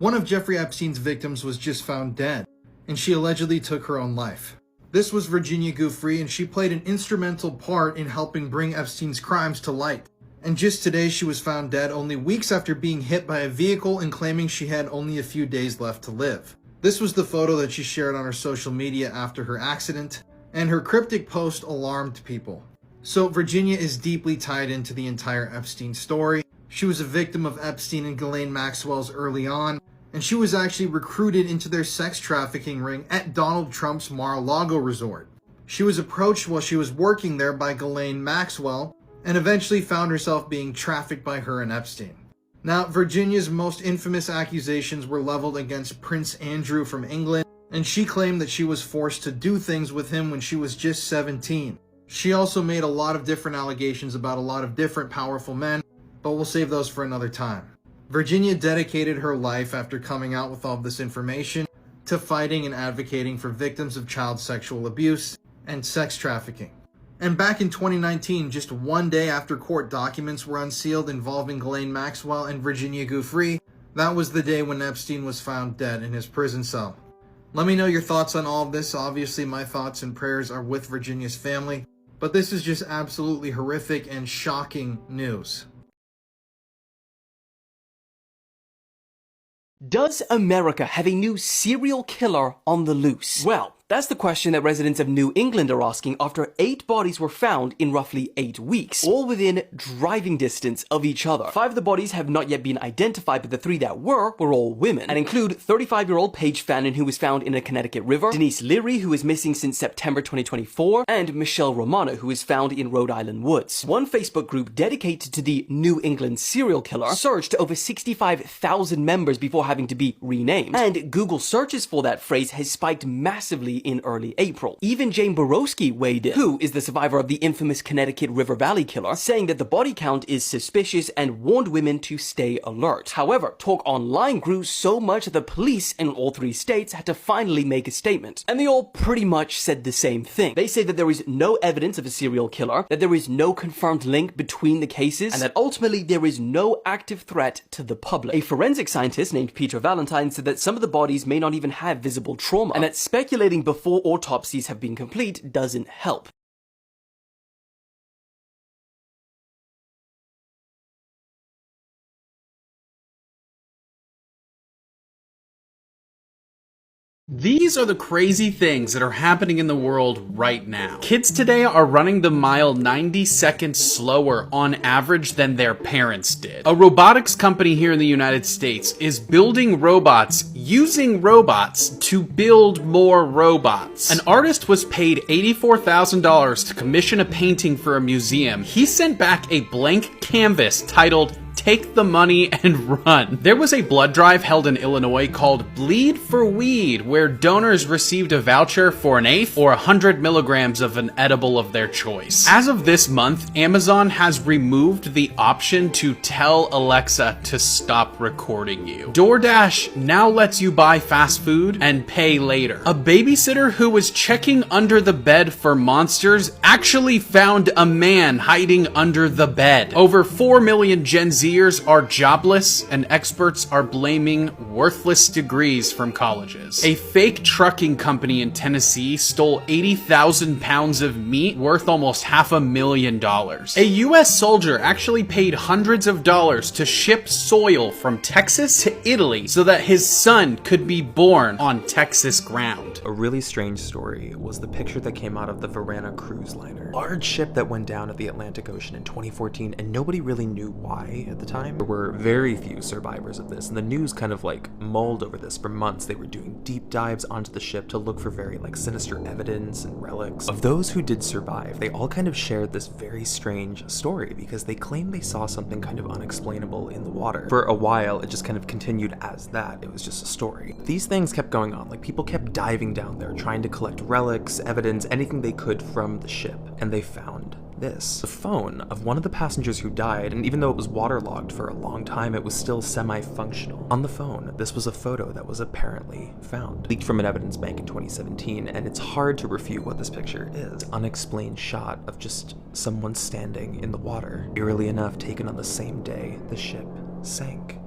One of Jeffrey Epstein's victims was just found dead, and she allegedly took her own life. This was Virginia Guofree, and she played an instrumental part in helping bring Epstein's crimes to light. And just today, she was found dead only weeks after being hit by a vehicle and claiming she had only a few days left to live. This was the photo that she shared on her social media after her accident, and her cryptic post alarmed people. So Virginia is deeply tied into the entire Epstein story. She was a victim of Epstein and Ghislaine Maxwell's early on, and she was actually recruited into their sex trafficking ring at Donald Trump's Mar-a-Lago resort. She was approached while she was working there by Ghislaine Maxwell, and eventually found herself being trafficked by her and Epstein. Now, Virginia's most infamous accusations were leveled against Prince Andrew from England, and she claimed that she was forced to do things with him when she was just 17. She also made a lot of different allegations about a lot of different powerful men, but we'll save those for another time. Virginia dedicated her life after coming out with all of this information to fighting and advocating for victims of child sexual abuse and sex trafficking. And back in 2019, just one day after court documents were unsealed involving Ghislaine Maxwell and Virginia Guofree, that was the day when Epstein was found dead in his prison cell. Let me know your thoughts on all of this. Obviously, my thoughts and prayers are with Virginia's family, but this is just absolutely horrific and shocking news. Does America have a new serial killer on the loose? Well, that's the question that residents of New England are asking after 8 bodies were found in roughly 8 weeks, all within driving distance of each other. 5 of the bodies have not yet been identified, but the 3 that were all women, and include 35-year-old Paige Fannin, who was found in a Connecticut river, Denise Leary, who is missing since September 2024, and Michelle Romano, who is found in Rhode Island woods. One Facebook group dedicated to the New England serial killer surged to over 65,000 members before having to be renamed, and Google searches for that phrase has spiked massively in early April. Even Jane Borowski weighed in, who is the survivor of the infamous Connecticut River Valley killer, saying that the body count is suspicious and warned women to stay alert. However, talk online grew so much that the police in all 3 states had to finally make a statement. And they all pretty much said the same thing. They say that there is no evidence of a serial killer, that there is no confirmed link between the cases, and that ultimately there is no active threat to the public. A forensic scientist named Peter Valentine said that some of the bodies may not even have visible trauma, and that speculating before autopsies have been complete doesn't help. These are the crazy things that are happening in the world right now. Kids today are running the mile 90 seconds slower on average than their parents did. A robotics company here in the United States is building robots using robots to build more robots. An artist was paid $84,000 to commission a painting for a museum. He sent back a blank canvas titled "Take the money and run." There was a blood drive held in Illinois called Bleed for Weed, where donors received a voucher for an eighth or 100 milligrams of an edible of their choice. As of this month, Amazon has removed the option to tell Alexa to stop recording you. DoorDash now lets you buy fast food and pay later. A babysitter who was checking under the bed for monsters actually found a man hiding under the bed. Over 4 million Gen Zers are jobless, and experts are blaming worthless degrees from colleges. A fake trucking company in Tennessee stole 80,000 pounds of meat worth almost $500,000. A US soldier actually paid hundreds of dollars to ship soil from Texas to Italy so that his son could be born on Texas ground. A really strange story was the picture that came out of the Vera cruise liner. Large ship that went down at the Atlantic Ocean in 2014, and nobody really knew why at the time. There were very few survivors of this, and the news kind of mulled over this for months. They were doing deep dives onto the ship to look for very sinister evidence and relics. Of those who did survive, they all kind of shared this very strange story because they claimed they saw something kind of unexplainable in the water. For a while, it just kind of continued as that. It was just a story. These things kept going on. People kept diving down there, trying to collect relics, evidence, anything they could from the ship, and they found this. The phone of one of the passengers who died, and even though it was waterlogged for a long time, it was still semi-functional. On the phone, this was a photo that was apparently found. Leaked from an evidence bank in 2017, and it's hard to refute what this picture is. An unexplained shot of just someone standing in the water. Eerily enough, taken on the same day the ship sank.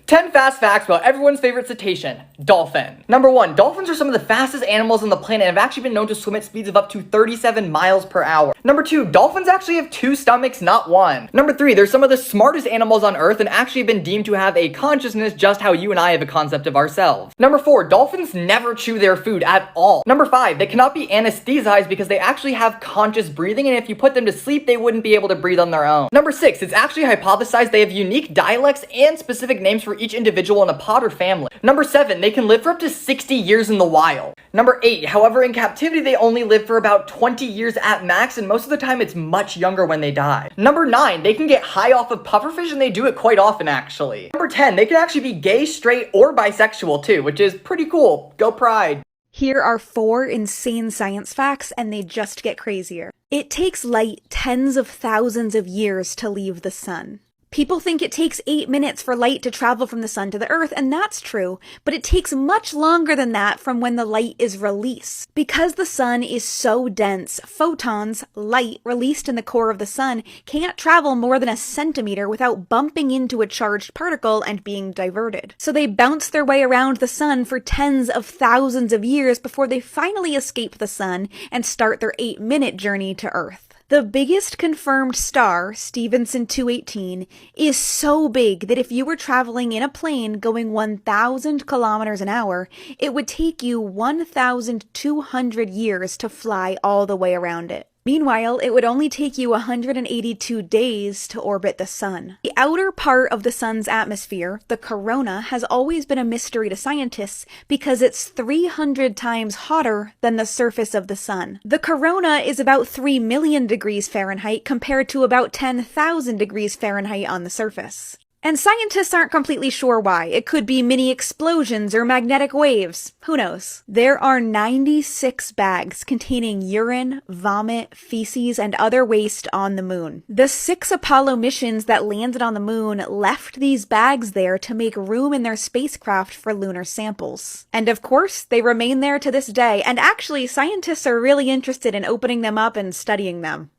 10 fast facts about everyone's favorite cetacean, dolphin. Number 1, dolphins are some of the fastest animals on the planet and have actually been known to swim at speeds of up to 37 miles per hour. Number 2, dolphins actually have 2 stomachs, not 1. Number 3, they're some of the smartest animals on Earth and actually have been deemed to have a consciousness just how you and I have a concept of ourselves. Number 4, dolphins never chew their food at all. Number 5, they cannot be anesthetized because they actually have conscious breathing, and if you put them to sleep, they wouldn't be able to breathe on their own. Number 6, it's actually hypothesized they have unique dialects and specific names for each individual in a pod or family. Number 7, they can live for up to 60 years in the wild. Number 8, however, in captivity they only live for about 20 years at max, and most of the time it's much younger when they die. Number 9, they can get high off of pufferfish, and they do it quite often actually. Number 10, they can actually be gay, straight, or bisexual too, which is pretty cool. Go Pride. Here are 4 insane science facts, and they just get crazier. It takes light tens of thousands of years to leave the sun. People think it takes 8 minutes for light to travel from the sun to the earth, and that's true, but it takes much longer than that from when the light is released. Because the sun is so dense, photons, light released in the core of the sun, can't travel more than a centimeter without bumping into a charged particle and being diverted. So they bounce their way around the sun for tens of thousands of years before they finally escape the sun and start their 8-minute journey to Earth. The biggest confirmed star, Stephenson 218, is so big that if you were traveling in a plane going 1,000 kilometers an hour, it would take you 1,200 years to fly all the way around it. Meanwhile, it would only take you 182 days to orbit the sun. The outer part of the sun's atmosphere, the corona, has always been a mystery to scientists because it's 300 times hotter than the surface of the sun. The corona is about 3 million degrees Fahrenheit compared to about 10,000 degrees Fahrenheit on the surface. And scientists aren't completely sure why. It could be mini explosions or magnetic waves. Who knows? There are 96 bags containing urine, vomit, feces, and other waste on the moon. The 6 Apollo missions that landed on the moon left these bags there to make room in their spacecraft for lunar samples. And of course, they remain there to this day, and actually, scientists are really interested in opening them up and studying them.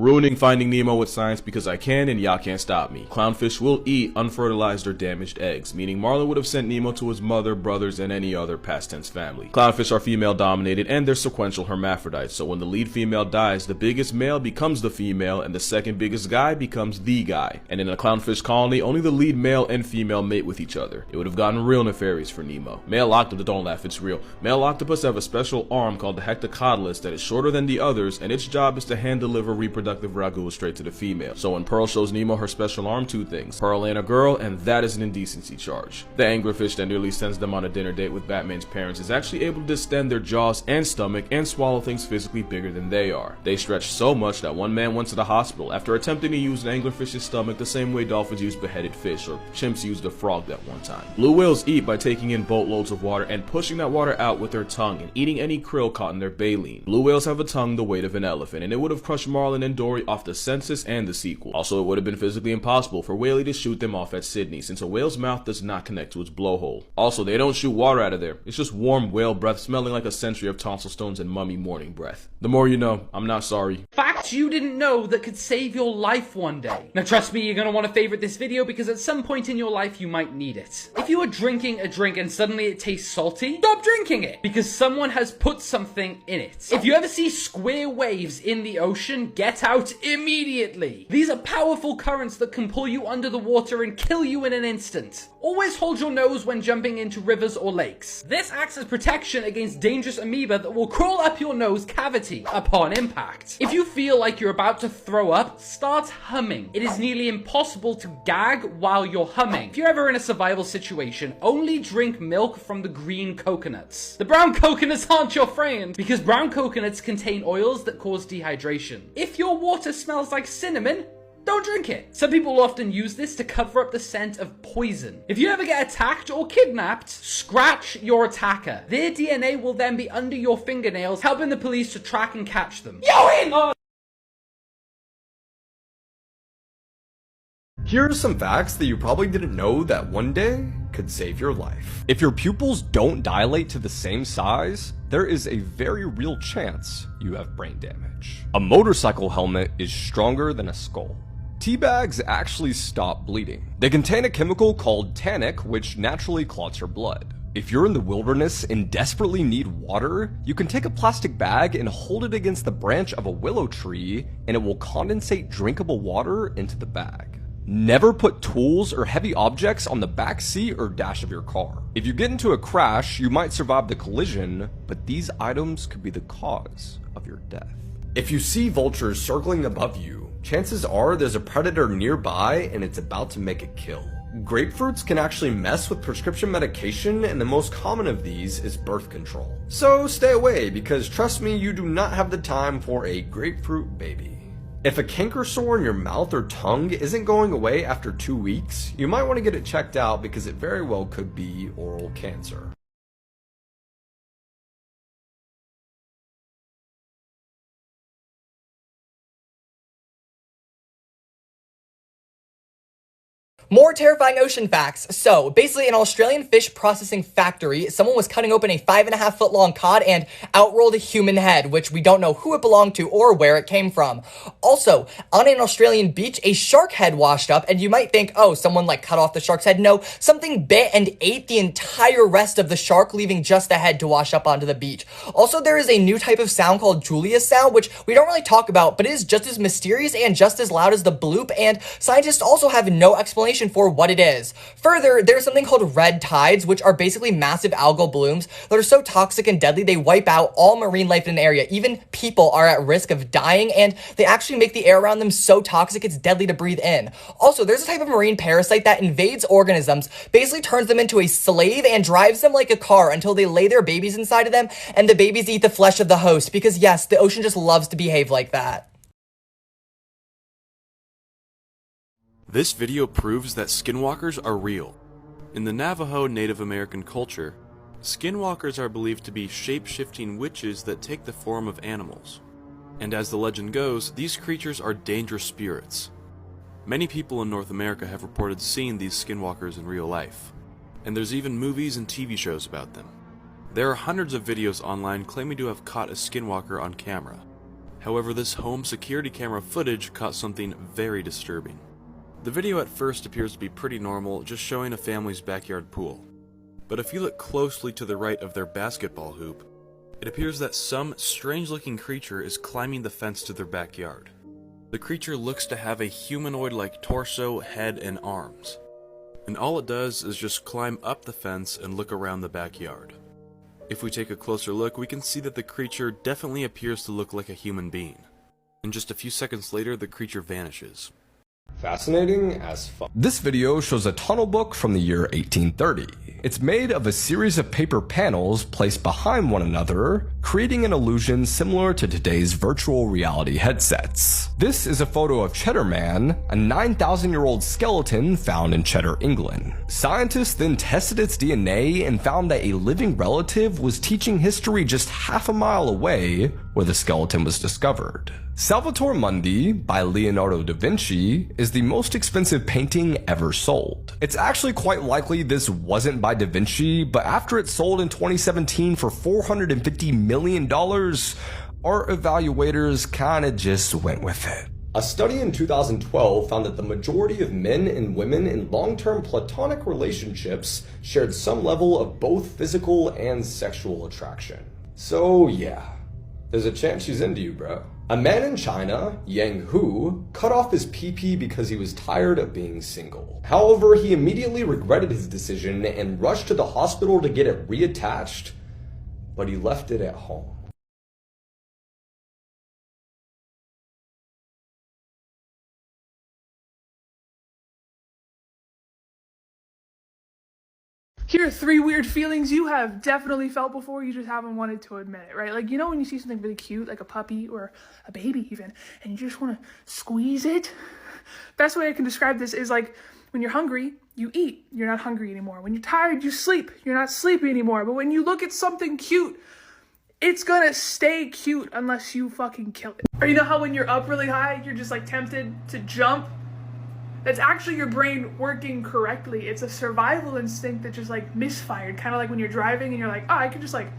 Ruining Finding Nemo with science because I can and y'all can't stop me. Clownfish will eat unfertilized or damaged eggs, meaning Marlin would have sent Nemo to his mother, brothers, and any other past tense family. Clownfish are female dominated and they're sequential hermaphrodites, so when the lead female dies, the biggest male becomes the female and the second biggest guy becomes the guy. And in a clownfish colony, only the lead male and female mate with each other. It would have gotten real nefarious for Nemo. Male octopus, don't laugh, it's real. Male octopus have a special arm called the hectocotylus that is shorter than the others, and its job is to hand deliver reproductive ragu straight to the female. So when Pearl shows Nemo her special arm, 2 things. Pearl ain't a girl, and that is an indecency charge. The anglerfish that nearly sends them on a dinner date with Batman's parents is actually able to distend their jaws and stomach and swallow things physically bigger than they are. They stretch so much that one man went to the hospital after attempting to use an anglerfish's stomach the same way dolphins use beheaded fish, or chimps used a frog that one time. Blue whales eat by taking in boatloads of water and pushing that water out with their tongue and eating any krill caught in their baleen. Blue whales have a tongue the weight of an elephant, and it would have crushed Marlin and Dory off the census and the sequel. Also, it would have been physically impossible for Whaley to shoot them off at Sydney, since a whale's mouth does not connect to its blowhole. Also, they don't shoot water out of there. It's just warm whale breath smelling like a century of tonsil stones and mummy morning breath. The more you know, I'm not sorry. Facts you didn't know that could save your life one day. Now trust me, you're gonna want to favorite this video because at some point in your life you might need it. If you are drinking a drink and suddenly it tastes salty, stop drinking it because someone has put something in it. If you ever see square waves in the ocean, get out immediately. These are powerful currents that can pull you under the water and kill you in an instant. Always hold your nose when jumping into rivers or lakes. This acts as protection against dangerous amoeba that will crawl up your nose cavity upon impact. If you feel like you're about to throw up, start humming. It is nearly impossible to gag while you're humming. If you're ever in a survival situation, only drink milk from the green coconuts. The brown coconuts aren't your friend because brown coconuts contain oils that cause dehydration. If your water smells like cinnamon, don't drink it. Some people often use this to cover up the scent of poison. If you ever get attacked or kidnapped, scratch your attacker. Their DNA will then be under your fingernails, helping the police to track and catch them. Here are some facts that you probably didn't know that one day could save your life. If your pupils don't dilate to the same size, there is a very real chance you have brain damage. A motorcycle helmet is stronger than a skull. Tea bags actually stop bleeding. They contain a chemical called tannic, which naturally clots your blood. If you're in the wilderness and desperately need water, you can take a plastic bag and hold it against the branch of a willow tree, and it will condensate drinkable water into the bag. Never put tools or heavy objects on the back seat or dash of your car. If you get into a crash, you might survive the collision, but these items could be the cause of your death. If you see vultures circling above you, chances are there's a predator nearby and it's about to make a kill. Grapefruits can actually mess with prescription medication, and the most common of these is birth control. So stay away, because trust me, you do not have the time for a grapefruit baby. If a canker sore in your mouth or tongue isn't going away after 2 weeks, you might want to get it checked out because it very well could be oral cancer. More terrifying ocean facts. So, basically, an Australian fish processing factory, someone was cutting open a 5.5 foot long cod and outrolled a human head, which we don't know who it belonged to or where it came from. Also, on an Australian beach, a shark head washed up, and you might think, oh, someone cut off the shark's head. No, something bit and ate the entire rest of the shark, leaving just the head to wash up onto the beach. Also, there is a new type of sound called Julia's sound, which we don't really talk about, but it is just as mysterious and just as loud as the bloop, and scientists also have no explanation for what it is. Further, there's something called red tides, which are basically massive algal blooms that are so toxic and deadly they wipe out all marine life in an area. Even people are at risk of dying, and they actually make the air around them so toxic it's deadly to breathe in. Also, there's a type of marine parasite that invades organisms, basically turns them into a slave and drives them like a car until they lay their babies inside of them, and the babies eat the flesh of the host, because yes, the ocean just loves to behave like that. This video proves that skinwalkers are real. In the Navajo Native American culture, skinwalkers are believed to be shape-shifting witches that take the form of animals. And as the legend goes, these creatures are dangerous spirits. Many people in North America have reported seeing these skinwalkers in real life, and there's even movies and TV shows about them. There are hundreds of videos online claiming to have caught a skinwalker on camera. However, this home security camera footage caught something very disturbing. The video at first appears to be pretty normal, just showing a family's backyard pool. But if you look closely to the right of their basketball hoop, it appears that some strange-looking creature is climbing the fence to their backyard. The creature looks to have a humanoid-like torso, head, and arms. And all it does is just climb up the fence and look around the backyard. If we take a closer look, we can see that the creature definitely appears to look like a human being. And just a few seconds later, the creature vanishes. Fascinating as fuck. This video shows a tunnel book from the year 1830. It's made of a series of paper panels placed behind one another, creating an illusion similar to today's virtual reality headsets. This is a photo of Cheddar Man, a 9,000-year-old skeleton found in Cheddar, England. Scientists then tested its DNA and found that a living relative was teaching history just half a mile away where the skeleton was discovered. Salvator Mundi by Leonardo da Vinci is the most expensive painting ever sold. It's actually quite likely this wasn't by da Vinci, but after it sold in 2017 for $450 million, art evaluators kinda just went with it. A study in 2012 found that the majority of men and women in long-term platonic relationships shared some level of both physical and sexual attraction. So yeah, there's a chance she's into you, bro. A man in China, Yang Hu, cut off his pee-pee because he was tired of being single. However, he immediately regretted his decision and rushed to the hospital to get it reattached, but he left it at home. Here are 3 weird feelings you have definitely felt before, you just haven't wanted to admit it, right? Like, you know when you see something really cute, like a puppy or a baby even, and you just want to squeeze it? Best way I can describe this is like, when you're hungry, you eat. You're not hungry anymore. When you're tired, you sleep. You're not sleepy anymore. But when you look at something cute, it's gonna stay cute unless you fucking kill it. Or you know how when you're up really high, you're just like tempted to jump? That's actually your brain working correctly. It's a survival instinct that just like misfired. Kind of like when you're driving and you're like, oh, I could just like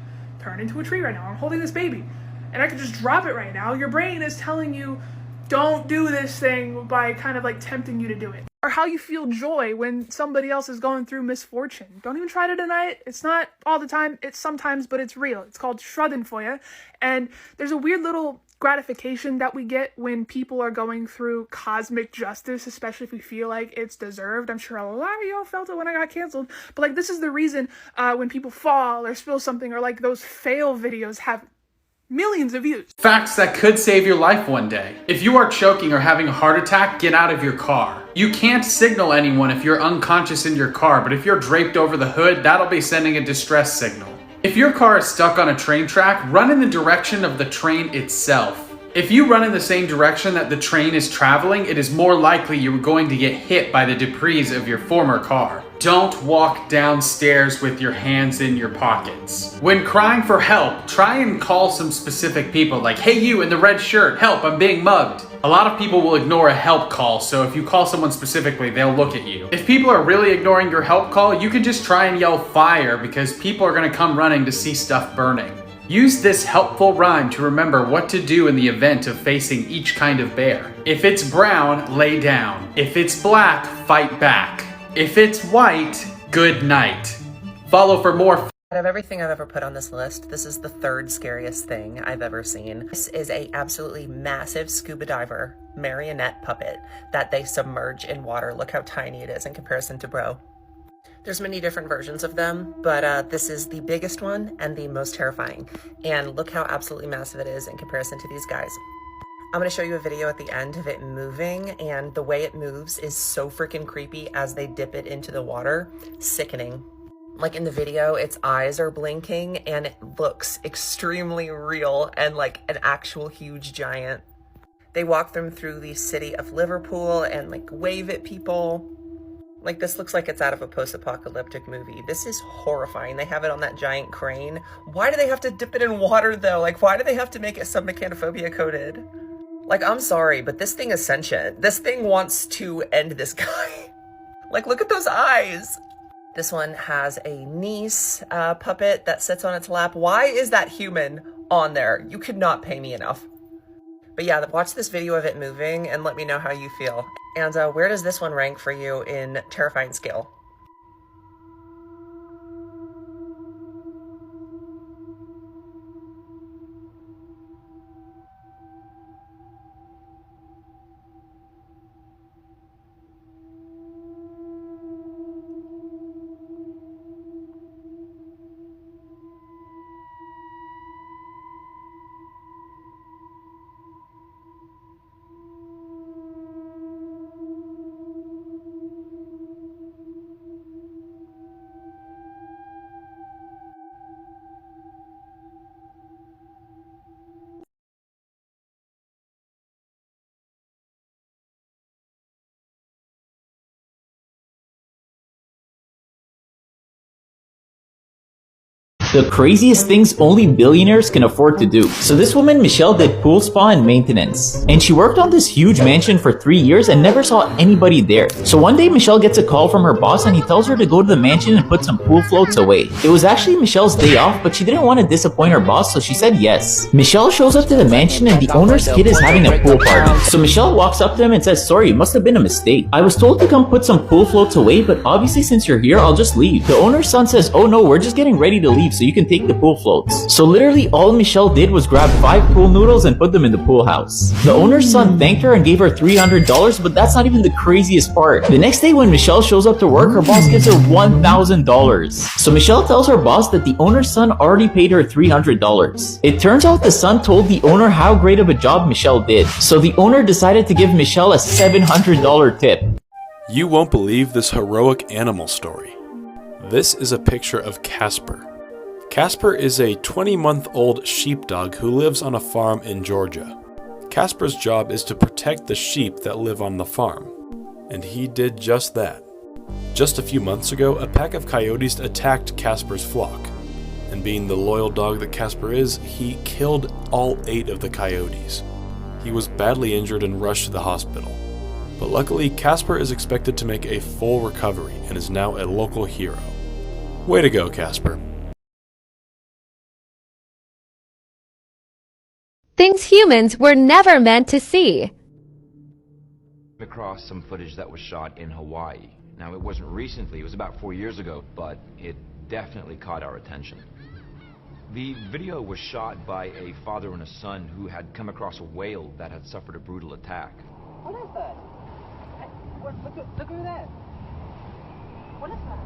turn into a tree right now. I'm holding this baby and I could just drop it right now. Your brain is telling you, don't do this thing, by kind of like tempting you to do it. Or how you feel joy when somebody else is going through misfortune. Don't even try to deny it. It's not all the time. It's sometimes, but it's real. It's called Schadenfreude. And there's a weird little gratification that we get when people are going through cosmic justice, especially if we feel like it's deserved. I'm sure a lot of y'all felt it when I got canceled, but like this is the reason when people fall or spill something, or like those fail videos have millions of views. Facts that could save your life one day. If you are choking or having a heart attack, get out of your car. You can't signal anyone if you're unconscious in your car, but if you're draped over the hood, that'll be sending a distress signal. If your car is stuck on a train track, run in the direction of the train itself. If you run in the same direction that the train is traveling, it is more likely you're going to get hit by the debris of your former car. Don't walk downstairs with your hands in your pockets. When crying for help, try and call some specific people, like, hey you in the red shirt, help, I'm being mugged. A lot of people will ignore a help call, so if you call someone specifically, they'll look at you. If people are really ignoring your help call, you can just try and yell fire, because people are gonna come running to see stuff burning. Use this helpful rhyme to remember what to do in the event of facing each kind of bear. If it's brown, lay down. If it's black, fight back. If it's white, good night. Follow for more. Out of everything I've ever put on this list, this is the third scariest thing I've ever seen. This is a absolutely massive scuba diver marionette puppet that they submerge in water. Look how tiny it is in comparison to Bro. There's many different versions of them, but this is the biggest one and the most terrifying. And look how absolutely massive it is in comparison to these guys. I'm gonna show you a video at the end of it moving, and the way it moves is so freaking creepy as they dip it into the water. Sickening. Like in the video, its eyes are blinking and it looks extremely real and like an actual huge giant. They walk them through the city of Liverpool and like wave at people. Like this looks like it's out of a post-apocalyptic movie. This is horrifying. They have it on that giant crane. Why do they have to dip it in water though? Like why do they have to make it submechanophobia coded? Like I'm sorry, but this thing is sentient. This thing wants to end this guy. Like look at those eyes. This one has a niece puppet that sits on its lap. Why is that human on there? You could not pay me enough. But yeah, watch this video of it moving and let me know how you feel. And where does this one rank for you in terrifying scale? The craziest things only billionaires can afford to do. So this woman, Michelle, did pool spa and maintenance. And she worked on this huge mansion for 3 years and never saw anybody there. So one day, Michelle gets a call from her boss and he tells her to go to the mansion and put some pool floats away. It was actually Michelle's day off, but she didn't want to disappoint her boss, so she said yes. Michelle shows up to the mansion and the owner's kid is having a pool party. So Michelle walks up to him and says, sorry, it must have been a mistake. I was told to come put some pool floats away, but obviously since you're here, I'll just leave. The owner's son says, oh no, we're just getting ready to leave, so you can take the pool floats. So literally all Michelle did was grab 5 pool noodles and put them in the pool house. The owner's son thanked her and gave her $300, but that's not even the craziest part. The next day when Michelle shows up to work, her boss gives her $1,000. So Michelle tells her boss that the owner's son already paid her $300. It turns out the son told the owner how great of a job Michelle did. So the owner decided to give Michelle a $700 tip. You won't believe this heroic animal story. This is a picture of Casper. Casper is a 20-month-old sheepdog who lives on a farm in Georgia. Casper's job is to protect the sheep that live on the farm, and he did just that. Just a few months ago, a pack of coyotes attacked Casper's flock, and being the loyal dog that Casper is, he killed all 8 of the coyotes. He was badly injured and rushed to the hospital. But luckily, Casper is expected to make a full recovery and is now a local hero. Way to go, Casper. Things humans were never meant to see. Across some footage that was shot in Hawaii. Now, it wasn't recently, it was about 4 years ago, but it definitely caught our attention. The video was shot by a father and a son who had come across a whale that had suffered a brutal attack. What is that? Look at that. What is that?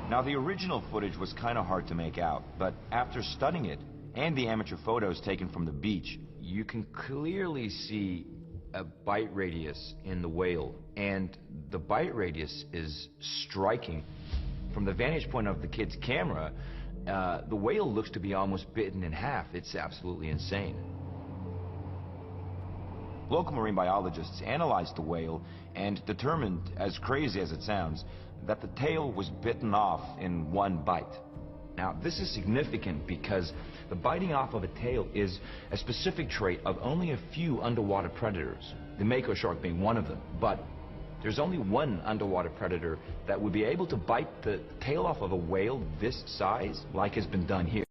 Now, the original footage was kind of hard to make out, but after studying it and the amateur photos taken from the beach, you can clearly see a bite radius in the whale, and the bite radius is striking. From the vantage point of the kid's camera, the whale looks to be almost bitten in half. It's absolutely insane. Local marine biologists analyzed the whale and determined, as crazy as it sounds, that the tail was bitten off in one bite. Now, this is significant because the biting off of a tail is a specific trait of only a few underwater predators, the mako shark being one of them. But there's only one underwater predator that would be able to bite the tail off of a whale this size, like has been done here.